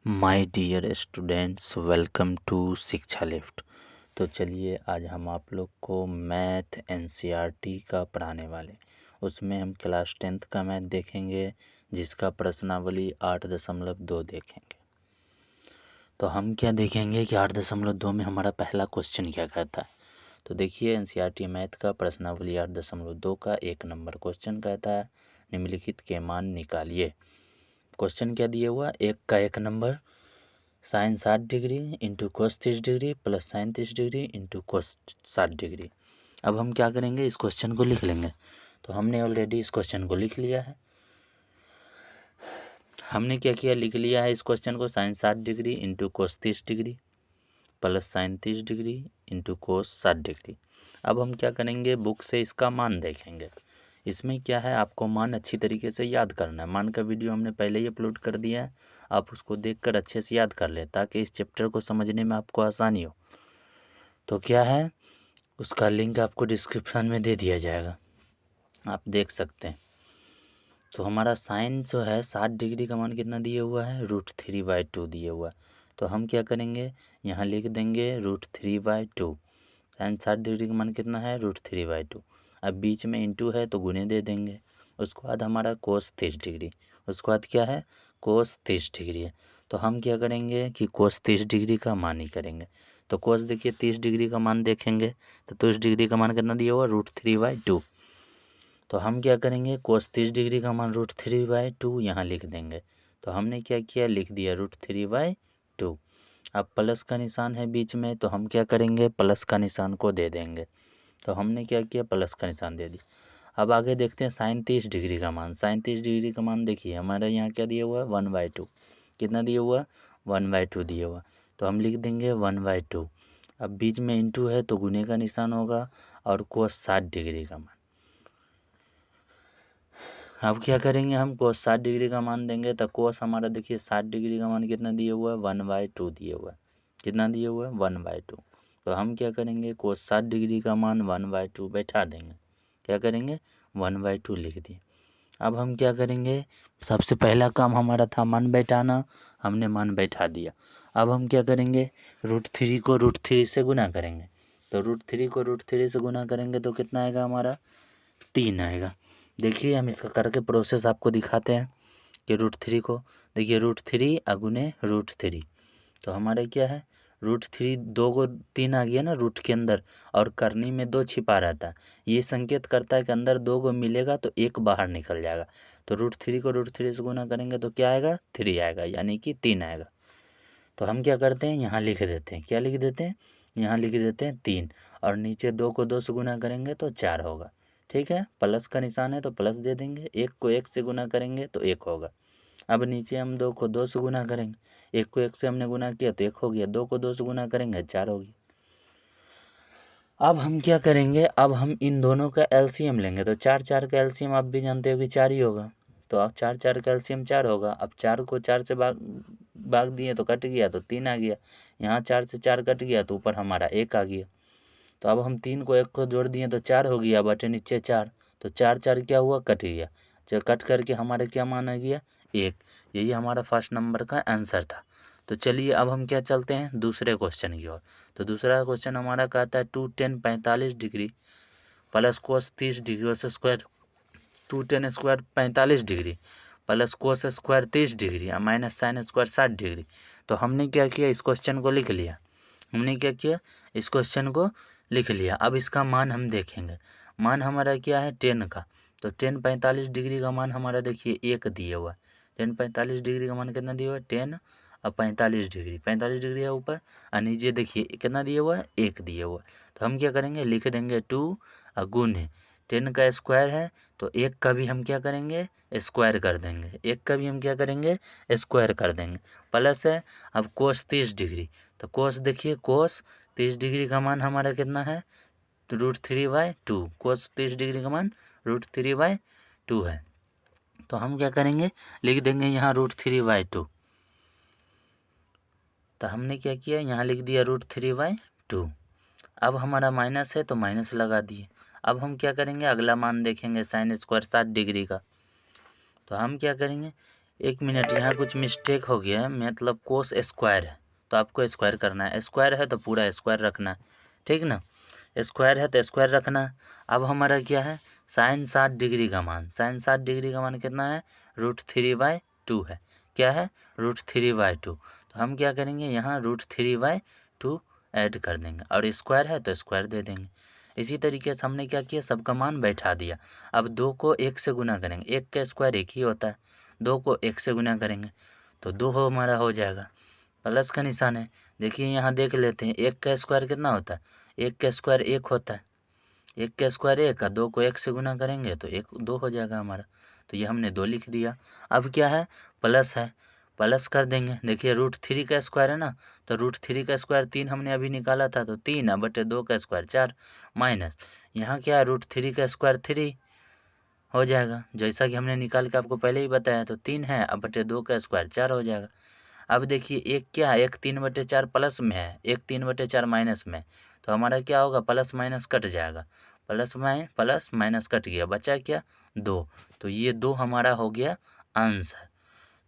My dear students, welcome to Shiksha lift. तो चलिए आज हम आप लोग को मैथ एनसीईआरटी का पढ़ाने वाले, उसमें हम क्लास 10th का मैथ देखेंगे जिसका प्रश्नावली 8.2 देखेंगे। तो हम क्या देखेंगे कि 8.2 में हमारा पहला क्वेश्चन क्या कहता है। तो देखिए एनसीईआरटी मैथ का प्रश्नावली 8.2 का 1 नंबर क्वेश्चन कहता है निम्नलिखित के मान निकालिए। क्वेश्चन क्या दिया हुआ, 1 number sine 60 degree into cos 30 degree plus sine 30 degree into cos 60 degree. अब हम क्या करेंगे, इस क्वेश्चन को लिख लेंगे। तो हमने ऑलरेडी इस क्वेश्चन को लिख लिया है। हमने क्या किया, लिख लिया है इस क्वेश्चन को, sine 60 degree into cos 30 degree plus sine 30 degree into cos 60 degree. अब हम क्या करेंगे, बुक से इसका मान देखेंगे। इसमें क्या है, आपको मान अच्छी तरीके से याद करना है। मान का वीडियो हमने पहले ही अपलोड कर दिया है, आप उसको देखकर अच्छे से याद कर लें ताकि इस चैप्टर को समझने में आपको आसानी हो। तो क्या है, उसका लिंक आपको डिस्क्रिप्शन में दे दिया जाएगा, आप देख सकते हैं। तो हमारा साइन जो है 60 डिग्री का मान कितना दिया हुआ है, √3/2 दिया हुआ है। तो हम क्या करेंगे, यहाँ लिख देंगे √3/2। साइन 60 डिग्री का मान कितना है, √3/2। अब बीच में इंटू है तो गुणे दे देंगे। उसके बाद हमारा कोस 30 डिग्री, उसके बाद क्या है, कोस 30 डिग्री है। तो हम क्या करेंगे कि कोस 30 डिग्री का मान ही करेंगे। तो कोस देखिए 30 डिग्री का मान देखेंगे तो 30 डिग्री का मान कितना दिया हुआ, √3/2। तो हम क्या करेंगे, कोस 30 डिग्री का मान √3/2 यहाँ लिख देंगे। तो हमने क्या किया, लिख दिया √3/2। अब प्लस का निशान है बीच में, तो हम क्या करेंगे, प्लस का निशान को दे देंगे। तो हमने क्या किया, प्लस का निशान दे दिया। अब आगे देखते हैं साइन 30 डिग्री का मान। साइन 30 डिग्री का मान देखिए हमारे यहाँ क्या दिया हुआ है, 1/2। कितना दिया हुआ, 1/2 दिया हुआ। तो हम लिख देंगे 1/2। अब बीच में इंटू है तो गुने का निशान होगा और कोस 60 डिग्री का मान। अब क्या करेंगे, हम कोस 60 डिग्री का मान देंगे तो कोस हमारा देखिए 60 डिग्री का मान कितना दिया हुआ है, 1/2 दिया हुआ है। कितना दिया हुआ है, 1/2। तो हम क्या करेंगे, कोस 60 डिग्री का मान 1/2 बैठा देंगे। क्या करेंगे, 1/2 लिख दिए। अब हम क्या करेंगे, सबसे पहला काम हमारा था मान बैठाना, हमने मान बैठा दिया। अब हम क्या करेंगे, √3 को √3 से गुना करेंगे। तो √3 को √3 से गुना करेंगे तो कितना आएगा, हमारा 3 आएगा। देखिए हम इसका करके प्रोसेस आपको दिखाते हैं कि √3 को देखिए, √3 अगुने √3। तो हमारे क्या है, √3 2 को 3 आ गया ना रूट के अंदर, और करनी में 2 छिपा रहता है। ये संकेत करता है कि अंदर 2 को मिलेगा तो 1 बाहर निकल जाएगा। तो √3 को √3 से गुना करेंगे तो क्या आएगा, 3 आएगा, यानी कि 3 आएगा। तो हम क्या करते हैं, यहाँ लिख देते हैं, क्या लिख देते हैं, यहाँ लिख देते हैं 3, और नीचे 2 को 2 से गुना करेंगे तो 4 होगा। ठीक है, प्लस का निशान है तो प्लस दे देंगे, 1 को 1 से गुना करेंगे तो 1 होगा। अब नीचे हम 2 को 2 से गुना करेंगे, 1 को 1 से हमने गुना किया तो 1 हो गया, 2 को 2 से गुना करेंगे 4 हो गया। अब हम क्या करेंगे, अब हम इन दोनों का एलसीएम लेंगे। तो 4 4 का एलसीएम आप भी जानते हो कि 4 ही होगा। तो अब 4 4 का एलसीएम 4 होगा। अब 4 को 4 से भाग दिए तो कट गया तो 3 आ गया। यहाँ 4 से 4 कट गया तो ऊपर हमारा 1 आ गया। तो अब हम 3 को 1 को जोड़ दिए तो 4 हो गया, बटे नीचे 4। तो 4 4 क्या हुआ, कट गया। जब कट करके हमारे क्या मान आ गया, 1। यही हमारा फर्स्ट नंबर का आंसर था। तो चलिए अब हम क्या चलते हैं दूसरे क्वेश्चन की ओर। तो दूसरा क्वेश्चन हमारा कहता है 2 tan 45 डिग्री प्लस कोस 30 degree square, 2 tan square 45 degree plus cos square 30 degree और माइनस साइन स्क्वायर 60 डिग्री। तो हमने क्या किया, इस क्वेश्चन को लिख लिया। हमने क्या किया, इस क्वेश्चन को लिख लिया। अब इसका मान हम देखेंगे। मान हमारा क्या है, 10 का। तो tan 45 डिग्री का मान हमारा देखिए 1 दिया हुआ है। tan 45 डिग्री का मान कितना दिया हुआ है, 10 और 45 डिग्री, 45 डिग्री है ऊपर, और नीचे देखिए कितना दिया हुआ है, 1 दिया हुआ है। तो हम क्या करेंगे, लिख देंगे 2 और गुणे 10 का स्क्वायर है तो 1 का भी हम क्या करेंगे, स्क्वायर कर देंगे। 1 का भी हम क्या करेंगे, स्क्वायर कर देंगे। प्लस है अब कोस 30 डिग्री। तो कोस देखिए, कोस 30 डिग्री का मान हमारा कितना है, तो √3/2। कोस 30 डिग्री का मान √3/2 है। तो हम क्या करेंगे, लिख देंगे यहाँ √3/2। तो हमने क्या किया, यहाँ लिख दिया √3/2। अब हमारा माइनस है तो माइनस लगा दिए। अब हम क्या करेंगे, अगला मान देखेंगे साइन स्क्वायर 60 डिग्री का। तो हम क्या करेंगे, एक मिनट, यहाँ कुछ मिस्टेक हो गया है, मतलब कोस स्क्वायर है तो आपको स्क्वायर करना है, स्क्वायर है तो पूरा स्क्वायर रखना है, ठीक ना। स्क्वायर है तो स्क्वायर रखना है। अब हमारा क्या है, साइन 60 डिग्री का मान, साइन 60 डिग्री का मान कितना है, √3/2 है। क्या है, √3/2। तो हम क्या करेंगे, यहाँ √3/2 ऐड कर देंगे, और स्क्वायर है तो स्क्वायर दे देंगे। इसी तरीके से हमने क्या किया, सबका मान बैठा दिया। अब 2 को 1 से गुना करेंगे, 1 का स्क्वायर 1 ही होता है, 2 को 1 से गुना करेंगे तो 2 हमारा हो जाएगा, प्लस का निशान है। देखिए यहाँ देख लेते हैं, 1 का स्क्वायर कितना होता है, 1 का स्क्वायर 1 होता है, 1 का स्क्वायर 1 का, 2 को 1 से गुना करेंगे तो 2 हो जाएगा हमारा। तो ये हमने 2 लिख दिया। अब क्या है, प्लस है, प्लस कर देंगे। देखिए √3 का स्क्वायर है ना, तो √3 का स्क्वायर 3 हमने अभी निकाला था, तो 3/2 का स्क्वायर 4, माइनस यहाँ क्या है, √3 का स्क्वायर 3 हो जाएगा, जैसा कि हमने निकाल के आपको पहले ही बताया। तो 3 है, अब बटे 2 का स्क्वायर 4 हो जाएगा। अब देखिए एक क्या है, 1 3/4 प्लस में है, 1 3/4 माइनस में, तो हमारा क्या होगा, प्लस माइनस कट जाएगा, प्लस माइनस कट गया, बचा क्या, 2। तो ये 2 हमारा हो गया आंसर।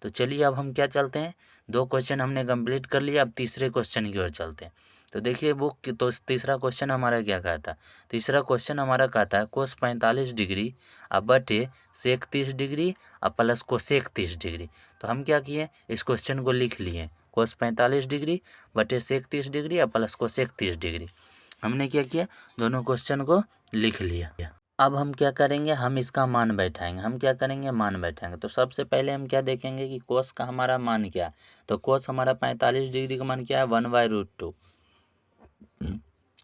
तो चलिए अब हम क्या चलते हैं, 2 क्वेश्चन हमने कंप्लीट कर लिया, अब तीसरे क्वेश्चन की ओर चलते हैं। तो देखिए बुक की, तो तीसरा क्वेश्चन हमारा क्या कहता है, तीसरा क्वेश्चन हमारा कहता है कोस 45 डिग्री अब बटे सेक 30 डिग्री अब प्लस कोसेक 30 डिग्री। तो हम क्या किए, इस क्वेश्चन को लिख लिए, कोस 45 डिग्री बटे सेक 30 डिग्री अब प्लस कोसेक 30 डिग्री। हमने क्या किया, दोनों क्वेश्चन को लिख लिया। अब हम क्या करेंगे, हम इसका मान बैठाएंगे, हम क्या करेंगे, मान बैठाएंगे। तो सबसे पहले हम क्या देखेंगे कि कोस का हमारा मान क्या है। तो कोस हमारा 45 डिग्री का मान क्या है, 1/√2।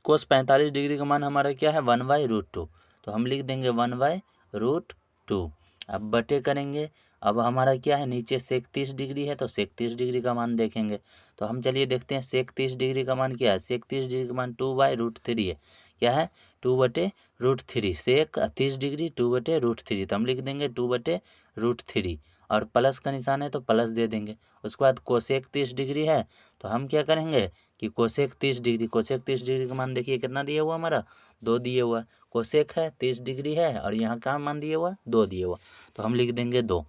कोस 45 डिग्री का मान हमारा क्या है, 1/√2। तो हम लिख देंगे 1/√2। अब बटे करेंगे, अब हमारा क्या है, नीचे सेक 30 डिग्री है तो सेक 30 डिग्री का मान देखेंगे। तो हम चलिए देखते हैं सेक 30 डिग्री का मान क्या है, सेक 30 डिग्री का मान 2/√3 है। क्या है, 2/√3, सेक 30 डिग्री 2/√3। तो हम लिख देंगे 2/√3, और प्लस का निशान है तो प्लस दे देंगे। उसके बाद कोसेक 30 डिग्री है, तो हम क्या करेंगे कि कोसेक 30 डिग्री, कोसेक 30 डिग्री का मान देखिए कितना दिया हुआ हमारा, 2 दिए हुआ। कोसेक है 30 डिग्री है, और यहाँ का मान दिया हुआ 2 दिए हुआ, तो हम लिख देंगे 2।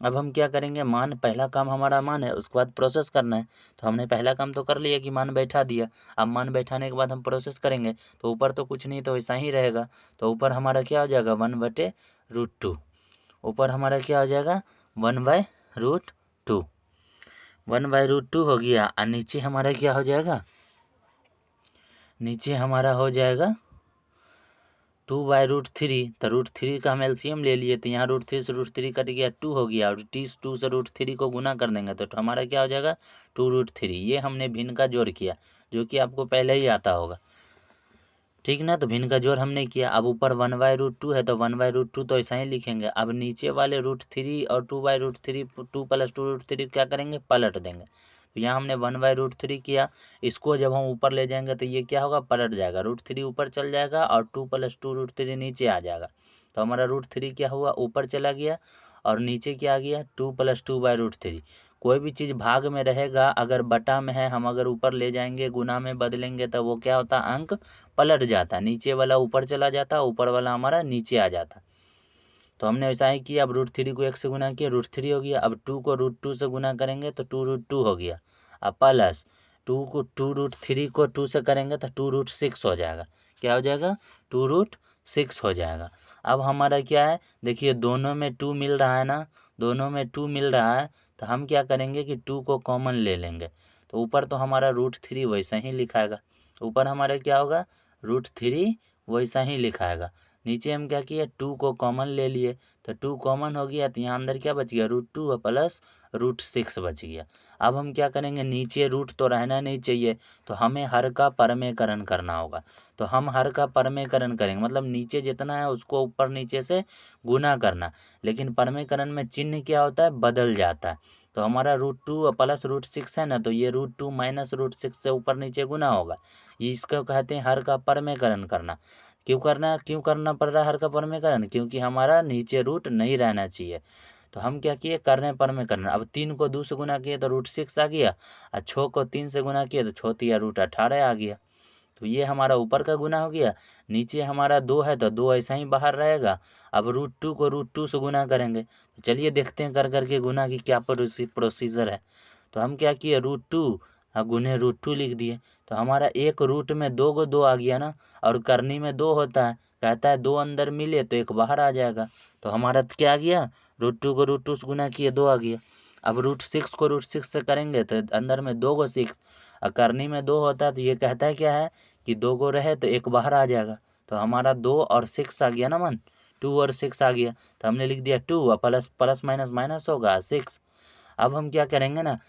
अब हम क्या करेंगे, मान, पहला काम हमारा मान है, उसके बाद प्रोसेस करना है। तो हमने पहला काम तो कर लिया कि मान बैठा दिया। अब मान बैठाने के बाद हम प्रोसेस करेंगे, तो ऊपर तो कुछ नहीं, तो वैसा ही रहेगा। तो ऊपर हमारा क्या हो जाएगा, 1/√2। ऊपर हमारा क्या हो जाएगा, 1/√2, 1/√2 हो गया। और नीचे हमारा क्या हो जाएगा, नीचे हमारा हो जाएगा 2/√3। तो √3 का हम एलसीएम ले लिए, तो यहाँ √3 से √3 कट गया, 2 हो गया, और 2 से √3 को गुना कर देंगे तो हमारा क्या हो जाएगा, 2√3। ये हमने भिन्न का जोड़ किया, जो कि आपको पहले ही आता होगा, ठीक ना। तो भिन्न का जोड़ हमने किया। अब ऊपर 1/√2 है, तो 1/√2 तो ऐसा ही लिखेंगे। अब नीचे वाले √3 और 2/√3, 2 + 2√3 क्या करेंगे, पलट देंगे। तो यहाँ हमने 1/√3 किया, इसको जब हम ऊपर ले जाएंगे तो ये क्या होगा, पलट जाएगा, √3 ऊपर चल जाएगा और 2 + 2√3 नीचे आ जाएगा। तो हमारा √3 क्या हुआ, ऊपर चला गया, और नीचे क्या आ गया, 2 + 2/√3। कोई भी चीज़ भाग में रहेगा, अगर बटा में है, हम अगर ऊपर ले जाएंगे, गुना में बदलेंगे, तो वो क्या होता है, अंक पलट जाता, नीचे वाला ऊपर चला जाता, ऊपर वाला हमारा नीचे आ जाता। तो हमने वैसा ही किया। अब √3 को 1 से गुना किया, √3 हो गया। अब 2 को √2 से गुना करेंगे तो 2√2 हो गया। अब प्लस 2 √3 को 2 से करेंगे तो 2√6 हो जाएगा। क्या हो जाएगा, 2√6 हो जाएगा। अब हमारा क्या है, देखिए दोनों में 2 मिल रहा है ना, दोनों में 2 मिल रहा है, तो हम क्या करेंगे कि 2 को कॉमन ले लेंगे। तो ऊपर तो हमारा √3 वैसा ही लिखाएगा, ऊपर हमारा क्या होगा, √3 वैसा ही लिखाएगा। नीचे हम क्या किए, 2 को कॉमन ले लिए, तो 2 कॉमन हो गया, तो यहाँ अंदर क्या बच गया, √2 प्लस √6 बच गया। अब हम क्या करेंगे, नीचे रूट तो रहना नहीं चाहिए, तो हमें हर का परमेकरण करना होगा। तो हम हर का परमेकरण करेंगे, मतलब नीचे जितना है उसको ऊपर नीचे से गुना करना। लेकिन परमेकरण में चिन्ह क्या होता है, बदल जाता है। तो हमारा √2 प्लस √6 है ना, तो ये √2 माइनस √6 से ऊपर नीचे गुना होगा। ये इसको कहते हैं हर का परमेकरण करना। क्यों करना पड़ रहा है हर का परमेकरण, क्योंकि हमारा नीचे रूट नहीं रहना चाहिए। तो हम क्या किए, करने परमेकरण। अब 3 को 2 से गुना किए तो √6 आ गया, और 6 को 3 से गुना किए तो 6 × 18 आ गया। तो ये हमारा ऊपर का गुना हो गया, नीचे हमारा 2 है तो 2 ऐसा ही बाहर रहेगा। अब √2 को √2 से गुना करेंगे। तो चलिए देखते हैं कर करके गुना की क्या प्रोसीजर है। तो हम क्या किए, √2 गुने √2 लिख दिए। तो हमारा एक रूट में 2 को 2 आ गया ना, और करनी में 2 होता है, कहता है 2 अंदर मिले तो 1 बाहर आ जाएगा। तो हमारा क्या आ गया, √2 को √2 से गुना किए 2 आ गया। अब √6 को √6 से करेंगे तो अंदर में 2 को 6, और करनी में 2 होता है तो ये कहता है क्या है कि 2 को रहे तो 1 बाहर आ जाएगा। तो हमारा 2 और 6 आ गया ना मन, 2 और 6 आ गया। तो हमने लिख दिया 2 और प्लस प्लस माइनस माइनस होगा 6। अब हम क्या करेंगे ना,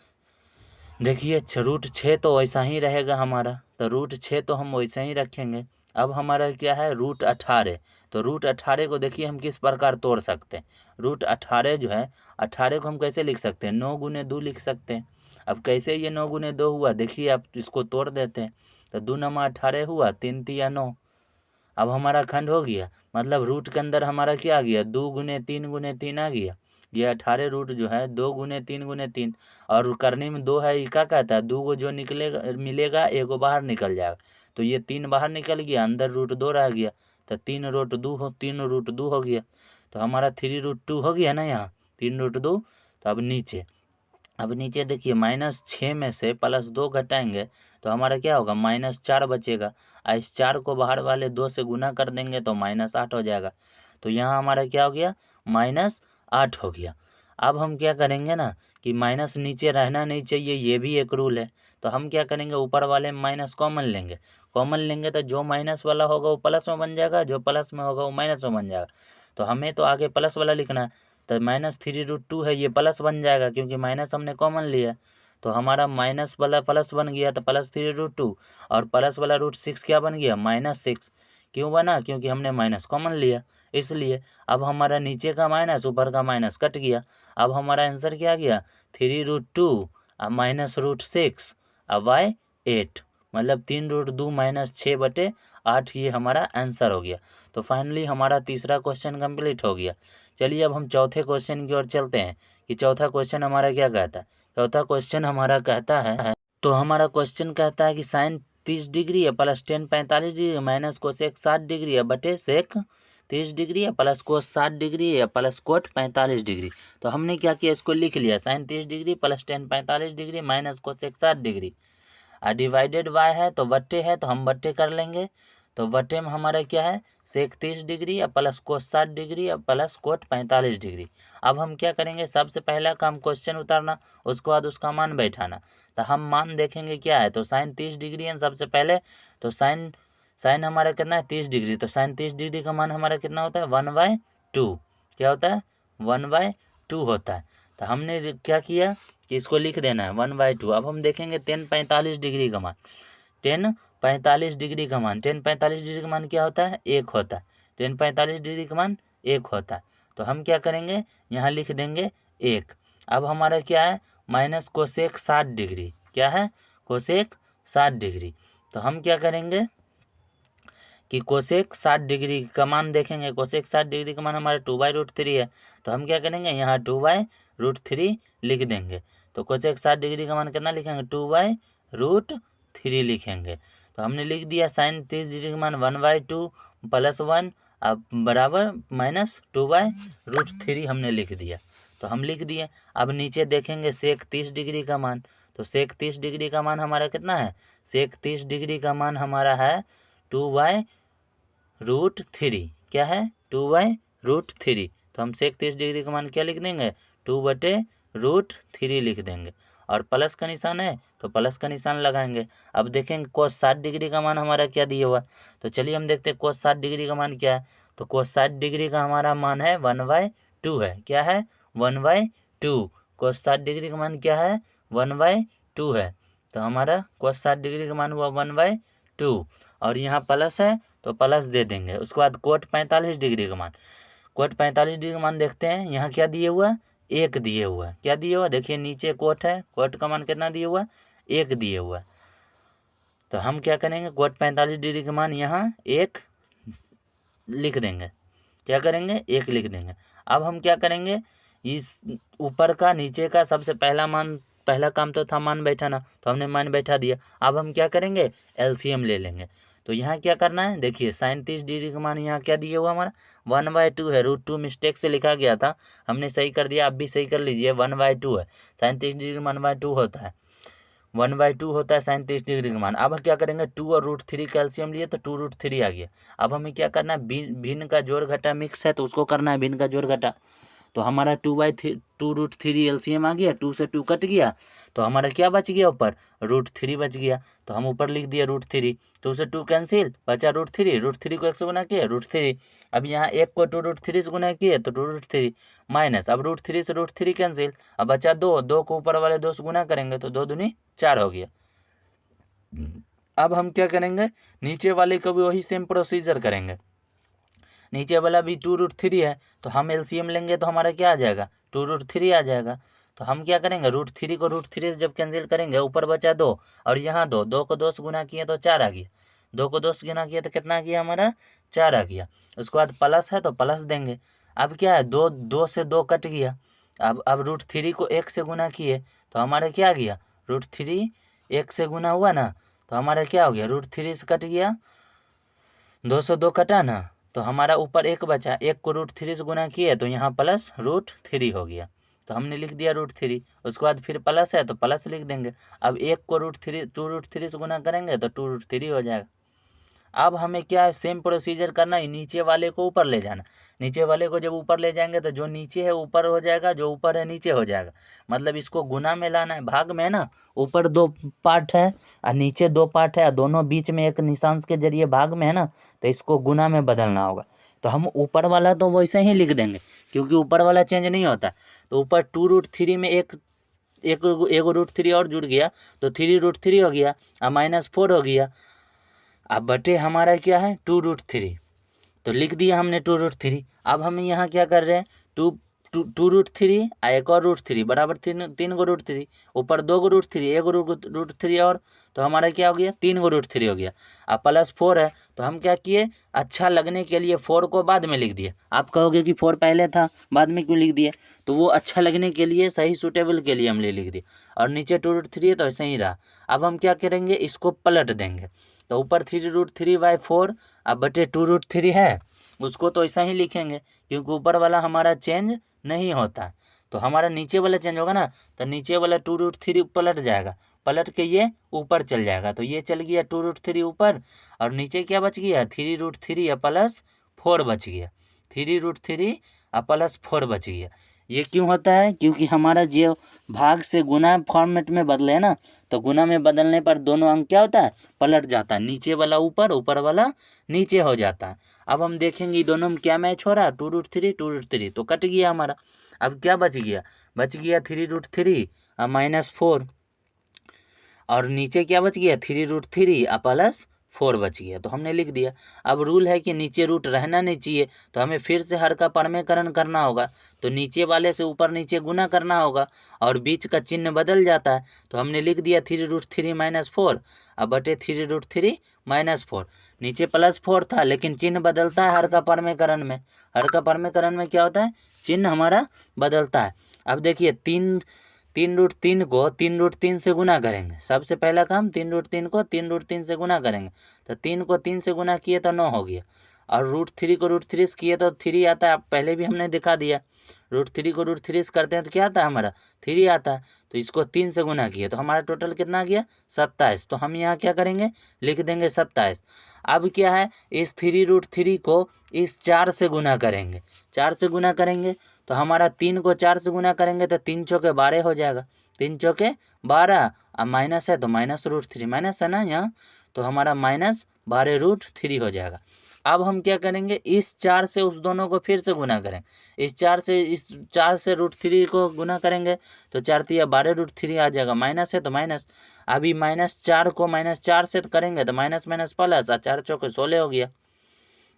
देखिए √6 तो वैसा ही रहेगा हमारा, तो √6 तो हम वैसा ही रखेंगे। अब हमारा क्या है √18। तो √18 को देखिए हम किस प्रकार तोड़ सकते हैं। √18 जो है, 18 को हम कैसे लिख सकते हैं, 9 गुने 2 लिख सकते हैं। अब कैसे ये 9 गुने 2 हुआ, देखिए आप इसको तोड़ देते हैं। तो 2 नमा 18 हुआ, 3 तिया 9। अब हमारा खंड हो गया, मतलब रूट के अंदर हमारा क्या आ गया, 2 गुने 3 गुने 3 आ गया। ये 18 रूट जो है 2 गुने 3 गुने 3, और करने में 2 है, ये क्या कहता है 2 को जो निकलेगा मिलेगा 1 को बाहर निकल जाएगा। तो ये 3 बाहर निकल गया, अंदर √2 रह गया। तो 3 √2 हो गया। तो हमारा 3√2 हो गया ना यहाँ, 3√2। तो अब नीचे देखिए -6 में से +2 घटाएंगे तो हमारा क्या होगा, -4 बचेगा। इस 4 को बाहर वाले 2 से गुना कर देंगे तो -8 हो जाएगा। तो यहाँ हमारा क्या हो गया, -8 हो गया। अब हम क्या करेंगे ना कि माइनस नीचे रहना नहीं चाहिए, ये भी एक रूल है। तो हम क्या करेंगे, ऊपर वाले में माइनस कॉमन लेंगे। कॉमन लेंगे तो जो माइनस वाला होगा वो प्लस में बन जाएगा, जो प्लस में होगा वो माइनस में बन जाएगा। तो हमें तो आगे प्लस वाला लिखना है, तो -3√2 है, ये प्लस बन जाएगा क्योंकि माइनस हमने कॉमन लिया। तो हमारा माइनस वाला प्लस बन गया, तो +3√2, और प्लस वाला √6 क्या बन गया, -6। क्यों बना, क्योंकि हमने माइनस कॉमन लिया इसलिए। अब हमारा नीचे का माइनस ऊपर का माइनस कट गया। अब हमारा आंसर क्या गया, 3√2 अब -√6 अब y 8, मतलब 3√2 -6/8 ये हमारा आंसर हो गया। तो फाइनली हमारा तीसरा क्वेश्चन कंप्लीट हो गया। चलिए अब हम चौथे क्वेश्चन की ओर चलते हैं कि चौथा क्वेश्चन हमारा क्या कहता है। चौथा क्वेश्चन हमारा कहता है, तो हमारा क्वेश्चन कहता है कि साइन 30 डिग्री है plus tan 45 degree minus cosec 60 degree है बटे सेक 30 डिग्री है प्लस कोस 60 डिग्री है प्लस कोट 45 डिग्री। तो हमने क्या किया, इसको लिख लिया, sine 30 degree plus tan 45 degree minus cosec 60 degree. Divided by है तो बट्टे है, तो हम बट्टे कर लेंगे। तो बट्टे में हमारा क्या है, सेक 30 डिग्री या प्लस कोस 60 डिग्री या प्लस कोट 45 डिग्री। अब हम क्या करेंगे, सबसे पहला काम क्वेश्चन उतारना, उसके बाद उसका मान बैठाना। तो हम मान देखेंगे क्या है, तो साइन 30 डिग्री है सबसे पहले। तो साइन हमारा कितना है 30 डिग्री, तो साइन 30 डिग्री का मान हमारा कितना होता है 1/2। क्या होता है 1/2 होता है। तो हमने क्या किया कि इसको लिख देना है 1/2। अब हम देखेंगे 10 45 डिग्री का मान, 10 45 डिग्री का मान, 10 45 डिग्री का मान क्या होता है 1 होता है। 10 45 डिग्री का मान 1 होता है। तो हम क्या करेंगे, यहाँ लिख देंगे 1। अब हमारा क्या है, माइनस कोसेक 60 डिग्री, क्या है कोसेक 60 डिग्री। तो हम क्या करेंगे कि कोसेक 60 डिग्री का मान देखेंगे, कोसेक 60 डिग्री का मान हमारा 2/√3 है। तो हम क्या करेंगे, यहाँ 2/√3 लिख देंगे। तो कोसेक 60 डिग्री का मान कितना लिखेंगे, 2/√3 लिखेंगे। तो हमने लिख दिया साइन 30 डिग्री का मान 1/2 + 1 अब बराबर -2/√3 हमने लिख दिया। तो हम लिख दिए। अब नीचे देखेंगे सेक 30 डिग्री का मान, तो सेक 30 डिग्री का मान हमारा कितना है, सेक 30 डिग्री का मान हमारा है 2/√3। क्या है 2/√3। तो हम सेक 30 डिग्री का मान क्या लिख देंगे, 2/√3 लिख देंगे। और प्लस का निशान है तो प्लस का निशान लगाएंगे। अब देखेंगे कोस 60 डिग्री का मान हमारा क्या दिया हुआ। तो चलिए हम देखते हैं कोस 60 डिग्री का मान क्या है। तो कोस 60 डिग्री का हमारा मान है 1/2 है। क्या है 1/2। कोस 60 डिग्री का मान क्या है 1/2 है। तो हमारा कोस 60 डिग्री का मान हुआ 1/2। और यहाँ प्लस है तो प्लस दे देंगे। उसके बाद कोट 45 डिग्री का मान, कोट 45 डिग्री का मान देखते हैं, यहाँ क्या दिए हुआ, 1 दिए हुआ है। क्या दिए हुआ, देखिए नीचे कोट है, कोट का मान कितना दिए हुआ, 1 दिए हुआ है। तो हम क्या करेंगे, कोट 45 डिग्री का मान यहाँ 1 लिख देंगे। क्या करेंगे, 1 लिख देंगे। अब हम क्या करेंगे, इस ऊपर का नीचे का सबसे पहला मान पहला काम तो था मान बैठाना, तो हमने मान बैठा दिया। अब हम क्या करेंगे, एलसीएम ले लेंगे। तो यहाँ क्या करना है, देखिए साइन 30 डिग्री का मान यहाँ क्या दिया हुआ हमारा 1/2 है। √2 मिस्टेक से लिखा गया था, हमने सही कर दिया, आप भी सही कर लीजिए। 1/2 है, साइन 30 डिग्री 1/2 होता है, 1/2 होता है साइन 30 डिग्री का मान। अब क्या करेंगे, 2 और √3 कैल्शियम लिए तो 2√3 आ गया। अब हमें क्या करना है, भिन्न का जोड़ घटा मिक्स है तो उसको करना है भिन्न का जोड़ घटा। तो हमारा 2/2√3 एलसीएम आ गया, 2 से 2 कट गया, तो हमारा क्या बच गया ऊपर, √3 बच गया। तो हम ऊपर लिख दिया √3, 2 से 2 कैंसिल, बचा √3 को 1 से गुना किया √3। अब यहाँ 1 को 2√3 से गुना किए तो 2√3 माइनस, अब √3 से √3 कैंसिल, अब बचा 2 को ऊपर वाले 2 से गुना करेंगे तो 2 दूनी 4 हो गया। अब हम क्या करेंगे, नीचे वाले को भी वही सेम प्रोसीजर करेंगे। नीचे वाला भी 2√3 है, तो हम एलसीएम लेंगे तो हमारा क्या आ जाएगा, 2√3 आ जाएगा। तो हम क्या करेंगे, √3 को √3 से जब कैंसिल करेंगे ऊपर बचा 2 और यहाँ 2 को 2 से गुना किए तो 4 आ गया। 2 को 2 से गुना किया तो कितना आ गया हमारा, 4 आ गया। उसके बाद प्लस है तो प्लस देंगे। अब क्या है, 2 से 2 कट गया। अब √3 को 1 से गुना किए तो हमारा क्या आ गया, √3 1 से गुना हुआ ना, तो हमारा क्या हो गया, √3 से कट गया, 2 से 2 कटा ना, तो हमारा ऊपर 1 बचा, 1 को √3 से गुना किए तो यहाँ प्लस √3 हो गया। तो हमने लिख दिया √3। उसके बाद फिर प्लस है तो प्लस लिख देंगे। अब 1 को √3 से गुना करेंगे तो 2√3 हो जाएगा। अब हमें क्या है, सेम प्रोसीजर करना है, नीचे वाले को ऊपर ले जाना। नीचे वाले को जब ऊपर ले जाएंगे तो जो नीचे है ऊपर हो जाएगा, जो ऊपर है नीचे हो जाएगा। मतलब इसको गुना में लाना है, भाग में है ना, ऊपर 2 पार्ट है और नीचे 2 पार्ट है, दोनों बीच में एक निशान के जरिए भाग में है ना, तो इसको गुना में बदलना होगा। तो हम ऊपर वाला तो वैसे ही लिख देंगे क्योंकि ऊपर वाला चेंज नहीं होता। तो ऊपर 2√3 में एक √3 और जुड़ गया तो 3√3 हो गया और -4 हो गया। अब बटे हमारा क्या है, 2√3, तो लिख दिया हमने 2√3। अब हम यहाँ क्या कर रहे हैं, 2√3 एक और √3 बराबर 3 को √3, ऊपर 2 को √3, 1 √3 और, तो हमारा क्या हो गया, 3 को √3 हो गया। अब +4 है तो हम क्या किए, अच्छा लगने के लिए 4 को बाद में लिख दिया। आप कहोगे कि 4 पहले था बाद में क्यों लिख दिया, तो वो अच्छा लगने के लिए, सही सूटेबल के लिए हमने लिख दिया। और नीचे 2√3 है तो ऐसे ही रहा। अब हम क्या करेंगे, इसको पलट देंगे। तो ऊपर 3√3/4 अब बटे 2√3 है, उसको तो ऐसा ही लिखेंगे क्योंकि ऊपर वाला हमारा चेंज नहीं होता। तो हमारा नीचे वाला चेंज होगा ना, तो नीचे वाला 2√3 पलट जाएगा, पलट के ये ऊपर चल जाएगा। तो ये चल गया 2√3 ऊपर और नीचे क्या बच गया, 3√3 या +4 बच गया, 3√3 और +4 बच गया। ये क्यों होता है, क्योंकि हमारा जो भाग से गुना फॉर्मेट में बदले है ना, तो गुना में बदलने पर दोनों अंक क्या होता है, पलट जाता है, नीचे वाला ऊपर, ऊपर वाला नीचे हो जाता है। अब हम देखेंगे दोनों में क्या मैच हो रहा है, 2√3 तो कट गया हमारा। अब क्या बच गया, बच गया 3√3 और -4 और नीचे क्या बच गया, 3√3 और +4 बच गया। तो हमने लिख दिया। अब रूल है कि नीचे रूट रहना नहीं चाहिए, तो हमें फिर से हर का परमेकरण करना होगा। तो नीचे वाले से ऊपर नीचे गुना करना होगा और बीच का चिन्ह बदल जाता है। तो हमने लिख दिया 3√3 -4 अब बटे 3√3 -4। नीचे +4 था लेकिन चिन्ह बदलता है हर का परमेकरण में। हर का परमेकरण में क्या होता है, चिन्ह हमारा बदलता है। अब देखिए 3√3 को 3√3 से गुना करेंगे। सबसे पहला काम 3√3 को 3√3 से गुना करेंगे। तो 3 को 3 से गुना किए तो 9 हो गया और √3 को √3 से किए तो 3 आता है। पहले भी हमने दिखा दिया, √3 को √3 से करते हैं तो क्या आता है हमारा, 3 आता है। तो इसको 3 से गुना किए तो हमारा टोटल कितना आ गया, 27। तो हम यहाँ क्या करेंगे, लिख देंगे 27। अब क्या है, इस 3√3 को इस 4 से गुना करेंगे। 4 से गुना करेंगे तो हमारा 3 को 4 से गुना करेंगे तो 3 चौके 12 हो जाएगा। 3 चौके 12 अब माइनस है तो -√3 माइनस है ना यहाँ, तो हमारा -12√3 हो जाएगा। अब हम क्या करेंगे, इस 4 से उस दोनों को फिर से गुना करें। इस 4 से √3 को गुना करेंगे तो 4 तिया 12√3 आ जाएगा। माइनस है तो माइनस, अभी -4 को -4 से करेंगे तो माइनस माइनस प्लस और 4 चौके 16 हो गया।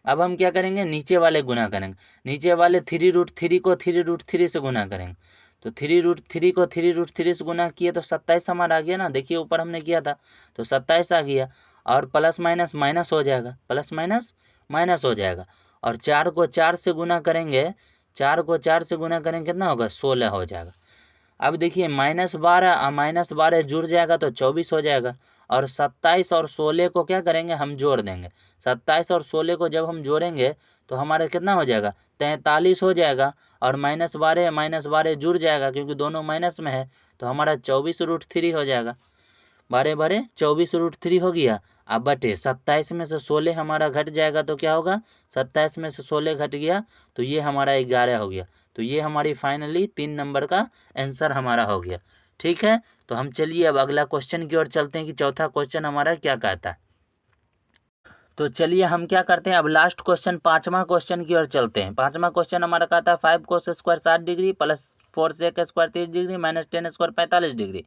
अब हम क्या करेंगे, नीचे वाले गुना करेंगे। नीचे वाले 3√3 को 3√3 से गुना करेंगे। तो 3√3 को 3√3 से गुना किए तो 27 हमारा आ गया ना। देखिए ऊपर हमने किया था तो 27 आ गया और प्लस माइनस माइनस हो जाएगा, प्लस माइनस माइनस हो जाएगा। और 4 को 4 से गुना करेंगे, 4 को 4 से गुना करेंगे कितना होगा, 16 हो जाएगा। अब देखिए -12 जुड़ जाएगा तो 24 हो जाएगा, और 27 और 16 को क्या करेंगे, हम जोड़ देंगे। 27 और 16 को जब हम जोड़ेंगे तो हमारा कितना हो जाएगा, 43 हो जाएगा, और -12 जुड़ जाएगा क्योंकि दोनों माइनस में है, तो हमारा 24√3 हो जाएगा। 12 24√3 हो गया। अब बटे 27 में से 16 हमारा घट जाएगा तो क्या होगा, 27 में से 16 घट गया तो ये हमारा 11 हो गया। तो ये हमारी फाइनली 3 नंबर का आंसर हमारा हो गया। ठीक है, तो हम चलिए अब अगला क्वेश्चन की ओर चलते हैं कि चौथा क्वेश्चन हमारा क्या कहता है। तो चलिए हम क्या करते हैं, अब लास्ट क्वेश्चन 5वां क्वेश्चन की ओर चलते हैं। 5वां क्वेश्चन हमारा कहता है 5 cos square 60 degree plus 4 sec square 30 degree minus 10 square 45 degree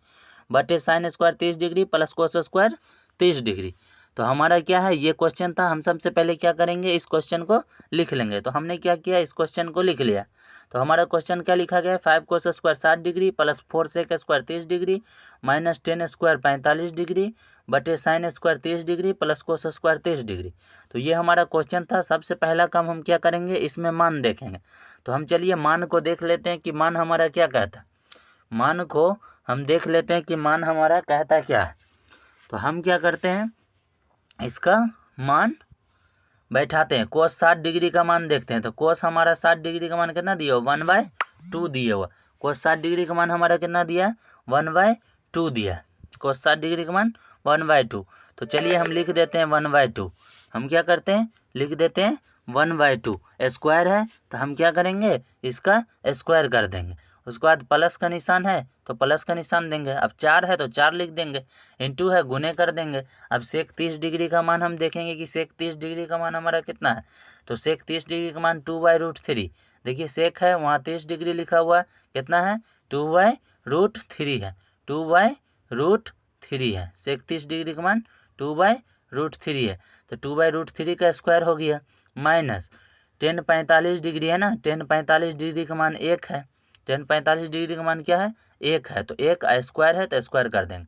बटे sine square 30 degree plus cos square 30 degree. तो हमारा क्या है, ये क्वेश्चन था। हम सबसे पहले क्या करेंगे, इस क्वेश्चन को लिख लेंगे। तो हमने क्या किया, इस क्वेश्चन को लिख लिया। तो हमारा क्वेश्चन क्या लिखा गया है, 5 cos square 60 degree plus 4 sec square 30 degree minus 10 square 45 degree बटे sine square 30 degree plus cos square 30 degree. तो ये हमारा क्वेश्चन था। सबसे पहला काम हम क्या करेंगे, इसमें मान देखेंगे। तो हम चलिए मान को देख लेते हैं कि मान हमारा क्या कहता है। मान को हम देख लेते हैं कि मान हमारा कहता क्या है। तो हम क्या करते हैं, इसका मान बैठाते हैं। कोस 60 डिग्री का मान देखते हैं। तो कोस हमारा 60 डिग्री का मान कितना दिया हुआ, 1/2 दिया हुआ। कोस 60 डिग्री का मान हमारा कितना दिया, 1/2 दिया। कोस 60 डिग्री का मान 1/2। तो चलिए हम लिख देते हैं 1/2। हम क्या करते हैं, लिख देते हैं 1/2। स्क्वायर है तो हम क्या करेंगे, इसका स्क्वायर कर देंगे। उसके बाद प्लस का निशान है तो प्लस का निशान देंगे। अब 4 है तो 4 लिख देंगे। इंटू है, गुने कर देंगे। अब सेक 30 डिग्री का मान हम देखेंगे कि सेक 30 डिग्री का मान हमारा कितना है। तो सेक 30 डिग्री का मान 2/√3। देखिए सेक है, वहाँ 30 डिग्री लिखा हुआ है, कितना है, 2/√3 है। 2/√3 है। सेक 30 डिग्री का मान 2/√3 है। तो 2/√3 का स्क्वायर हो गया। माइनस 10 45 डिग्री है ना, 10 45 डिग्री का मान 1 है। 10 45 डिग्री का मान क्या है, 1 है। तो 1 स्क्वायर है तो स्क्वायर कर देंगे।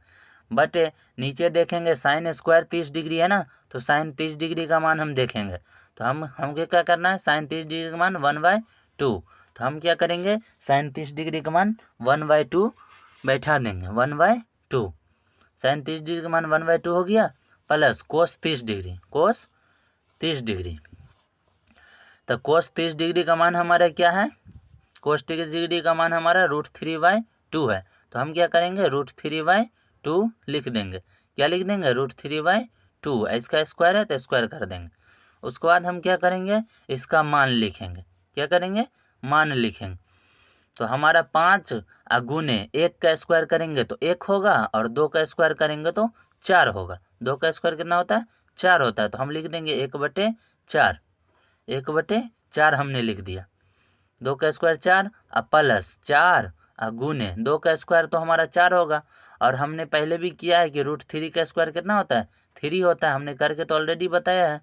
बटे नीचे देखेंगे साइन स्क्वायर 30 डिग्री है ना, तो साइन 30 डिग्री का मान हम देखेंगे। तो हमको क्या करना है, साइन 30 डिग्री का मान 1/2। तो हम क्या करेंगे, साइन 30 डिग्री का मान 1/2 बैठा देंगे। 1/2 साइन 30 डिग्री का मान 1/2 हो गया, प्लस कोस 30 डिग्री, कोस 30 डिग्री। तो कोस 30 डिग्री का मान हमारा क्या है, कोस 30 डिग्री का मान हमारा √3/2 है। तो हम क्या करेंगे, √3/2 लिख देंगे। क्या लिख देंगे, √3/2। इसका स्क्वायर है तो स्क्वायर कर देंगे। उसके बाद हम क्या करेंगे, इसका मान लिखेंगे। क्या करेंगे, मान लिखेंगे। तो हमारा 5 गुने 1 का स्क्वायर करेंगे तो 1 होगा, और 2 का स्क्वायर करेंगे तो 4 होगा। 2 का स्क्वायर कितना होता है, 4 होता है। तो हम लिख देंगे 1/4। 1/4 हमने लिख दिया। 2 का स्क्वायर 4 और प्लस 4 गुने 2 का स्क्वायर तो हमारा 4 होगा। और हमने पहले भी किया है कि √3 का स्क्वायर कितना होता है, 3 होता है। हमने करके तो ऑलरेडी बताया है।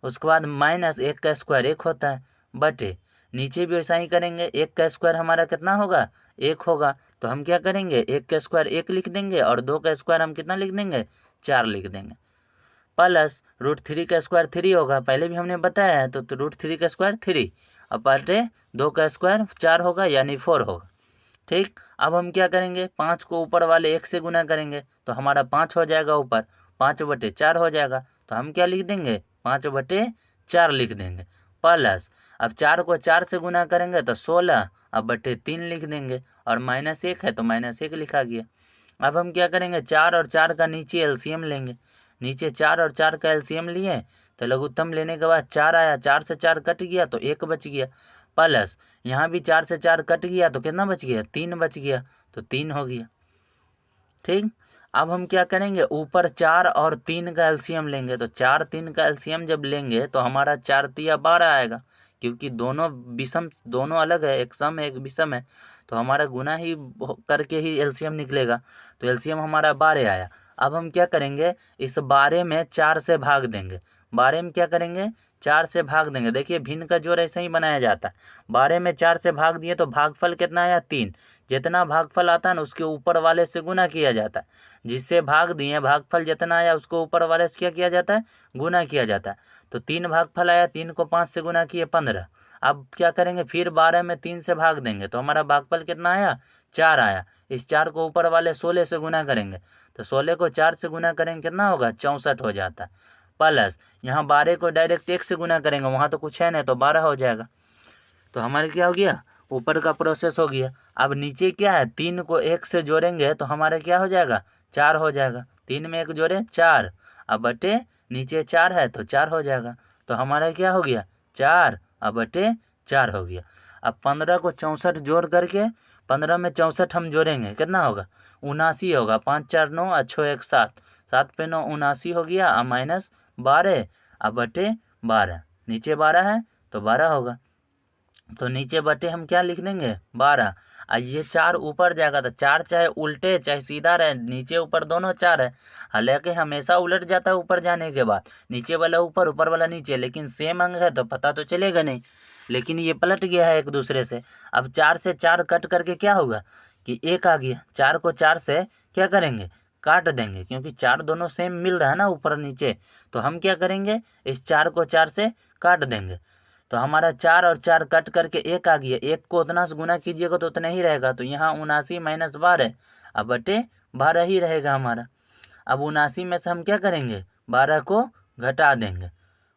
उसके बाद माइनस 1 का स्क्वायर 1 होता है, बटे नीचे भी वैसा ही करेंगे। 1 का स्क्वायर हमारा कितना होगा, 1 होगा। तो हम क्या करेंगे, 1 का स्क्वायर 1 लिख देंगे, और 2 का स्क्वायर हम कितना लिख देंगे, 4 लिख देंगे। प्लस √3 का स्क्वायर 3 होगा, पहले भी हमने बताया है। तो √3 का स्क्वायर 3 और बटे 2 का स्क्वायर 4 होगा, यानी 4 होगा। ठीक, अब हम क्या करेंगे, 5 को ऊपर वाले 1 से गुना करेंगे तो हमारा 5 हो जाएगा ऊपर, 5/4 हो जाएगा। तो हम क्या लिख देंगे, 5/4 लिख देंगे। प्लस अब 4 को 4 से गुना करेंगे तो 16 अब बटे 3 लिख देंगे, और -1 है तो -1 लिखा गया। अब हम क्या करेंगे, 4 और 4 का नीचे एलसीएम लेंगे। नीचे 4 और 4 का एलसीएम लिए तो लघुत्तम लेने के बाद 4 आया, 4 से 4 कट गया तो 1 बच गया। प्लस यहाँ भी 4 से 4 कट गया तो कितना बच गया, 3 बच गया। तो 3 हो गया। ठीक, अब हम क्या करेंगे, ऊपर 4 और 3 का एलसीएम लेंगे। तो 4 3 का एलसीएम जब लेंगे तो हमारा 4 तिया 12 आएगा, क्योंकि दोनों विषम, दोनों अलग है, एक सम है एक विषम है। तो हमारा गुना ही करके ही एलसीएम निकलेगा। तो एलसीएम हमारा 12 आया। अब हम क्या करेंगे, इस 12 में 4 से भाग देंगे। 12 में क्या करेंगे 4 से भाग देंगे। देखिए भिन्न का जोड़ ऐसे ही बनाया जाता है। 12 में 4 से भाग दिए तो भागफल कितना आया 3। जितना भागफल आता है ना उसके ऊपर वाले से गुना किया जाता है। जिससे भाग दिए भागफल जितना आया उसको ऊपर वाले से क्या किया जाता है गुना किया जाता है। तो 3 भागफल आया, 3 को 5 से गुना किए 15। अब क्या करेंगे फिर 12 में 3 से भाग देंगे तो हमारा भागफल कितना आया 4 आया। इस 4 को ऊपर वाले 16 से गुना करेंगे तो 16 को 4 से गुना करेंगे कितना होगा 64 हो जाता है। प्लस यहाँ 12 को डायरेक्ट 1 से गुना करेंगे, वहाँ तो कुछ है नहीं तो 12 हो जाएगा। तो हमारे क्या हो गया ऊपर का प्रोसेस हो गया। अब नीचे क्या है 3 को 1 से जोड़ेंगे तो हमारे क्या हो जाएगा 4 हो जाएगा। 3 में 1 जोड़े 4, अब बटे नीचे 4 है तो 4 हो जाएगा। तो हमारा क्या हो गया 4 अब बटे 4 हो गया। अब 15 को 64 जोड़ करके 15 में 64 हम जोड़ेंगे कितना होगा 79 होगा। 5 4 9 अच्छो 1 7, 7 पे 9 79 हो गया। अब माइनस 12 अब बटे 12, नीचे 12 है तो 12 होगा। तो नीचे बटे हम क्या लिख देंगे 12। ये 4 ऊपर जाएगा तो 4 चाहे उल्टे चाहे सीधा रहे नीचे ऊपर दोनों 4 है। हालांकि हमेशा उलट जाता है ऊपर जाने के बाद, नीचे वाला ऊपर ऊपर वाला नीचे, लेकिन सेम अंक है तो पता तो चलेगा नहीं। लेकिन ये पलट गया है एक दूसरे से। अब 4 से 4 कट करके क्या होगा कि 1 आ गया। 4 को 4 से क्या करेंगे काट देंगे, क्योंकि 4 दोनों सेम मिल रहा है ना ऊपर नीचे। तो हम क्या करेंगे इस 4 को 4 से काट देंगे तो हमारा 4 और 4 कट करके 1 आ गया। 1 को उतना से गुना कीजिएगा तो उतना ही रहेगा। तो यहाँ 79 माइनस 12 अब बटे 12 ही रहेगा हमारा। अब 79 में से हम क्या करेंगे 12 को घटा देंगे।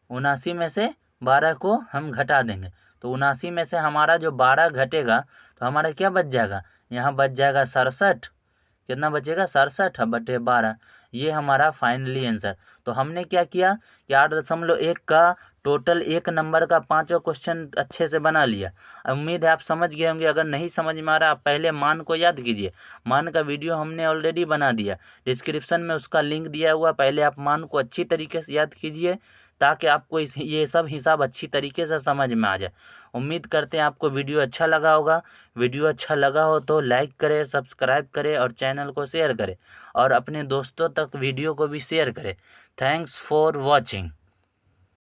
79 में से 12 को हम घटा देंगे तो 79 में से हमारा जो 12 घटेगा तो हमारा क्या बच जाएगा यहाँ बच जाएगा 67। कितना बचेगा 67 बटे 12। ये हमारा फाइनली आंसर। तो हमने क्या किया कि 8.1 का टोटल एक नंबर का 5 क्वेश्चन अच्छे से बना लिया। उम्मीद है आप समझ गए होंगे। अगर नहीं समझ में आ रहा आप पहले मान को याद कीजिए। मान का वीडियो हमने ऑलरेडी बना दिया, डिस्क्रिप्शन में उसका लिंक दिया हुआ। पहले आप मान को अच्छी तरीके से याद कीजिए ताकि आपको ये सब हिसाब अच्छी तरीके से समझ में आ जाए। उम्मीद करते हैं आपको वीडियो अच्छा लगा होगा। वीडियो अच्छा लगा हो तो लाइक करें, सब्सक्राइब करें और चैनल को शेयर करें और अपने दोस्तों तक वीडियो को भी शेयर करें। Thanks for watching.